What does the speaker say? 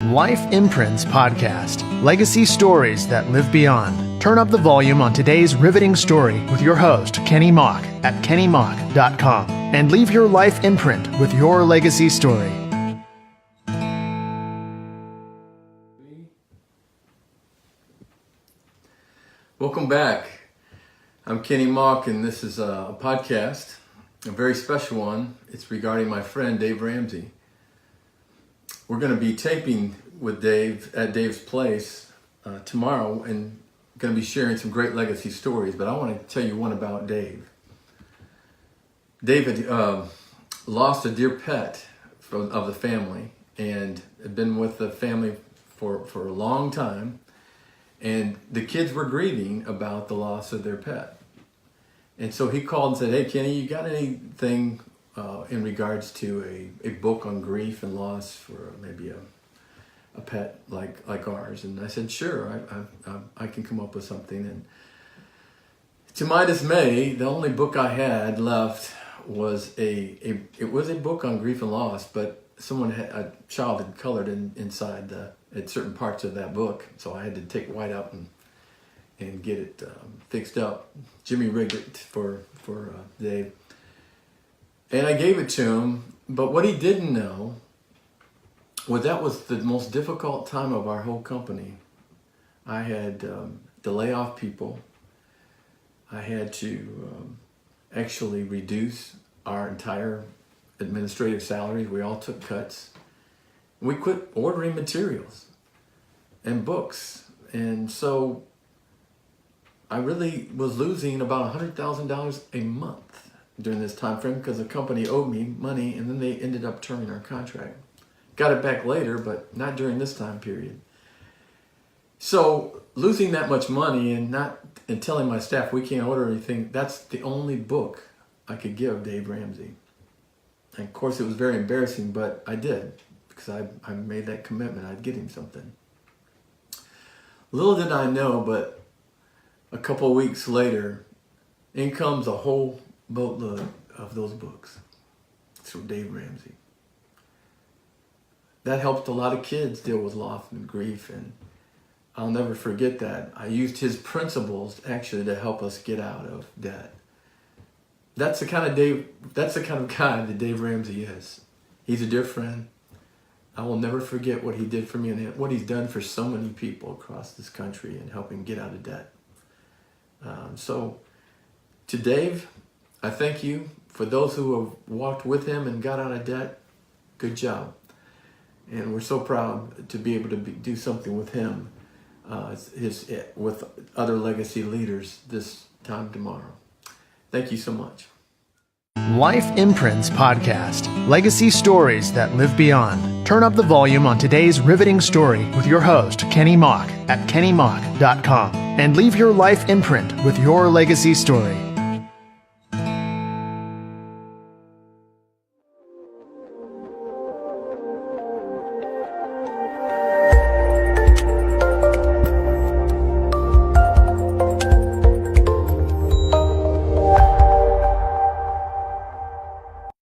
Life Imprints Podcast. Legacy stories that live beyond. Turn up the volume on today's riveting story with your host, Kenny Mauck, at kennymauck.com. And leave your life imprint with your legacy story. Welcome back. I'm Kenny Mauck, and this is a podcast, a very special one. It's regarding my friend Dave Ramsey. We're going to be taping with Dave at Dave's place tomorrow, and going to be sharing some great legacy stories. But I want to tell you one about Dave. Dave had lost a dear pet of the family, and had been with the family for a long time. And the kids were grieving about the loss of their pet. And so he called and said, "Hey, Kenny, you got anything in regards to a book on grief and loss for maybe a pet like ours?" And I said, "Sure, I can come up with something." And to my dismay, the only book I had left was it was a book on grief and loss, but a child had colored inside at certain parts of that book, so I had to take white out and get it fixed up. Jimmy rigged it for Dave, and I gave it to him. But what he didn't know was that was the most difficult time of our whole company. I had to lay off people. I had to actually reduce our entire administrative salaries. We all took cuts. We quit ordering materials and books. And so I really was losing about $100,000 a month during this time frame because the company owed me money, and then they ended up terminating our contract. Got it back later, but not during this time period. So losing that much money and telling my staff we can't order anything, that's the only book I could give Dave Ramsey. And of course it was very embarrassing, but I did, because I made that commitment. I'd get him something. Little did I know, but a couple of weeks later, in comes a whole boatload of those books. It's from Dave Ramsey. That helped a lot of kids deal with loss and grief, and I'll never forget that. I used his principles actually to help us get out of debt. That's the kind of guy that Dave Ramsey is. He's a dear friend. I will never forget what he did for me and what he's done for so many people across this country and helping get out of debt. So to Dave, I thank you. For those who have walked with him and got out of debt, good job. And we're so proud to be able to do something with him, with other legacy leaders this time tomorrow. Thank you so much. Life Imprints Podcast. Legacy stories that live beyond. Turn up the volume on today's riveting story with your host, Kenny Mauck, at kennymauck.com. And leave your life imprint with your legacy story.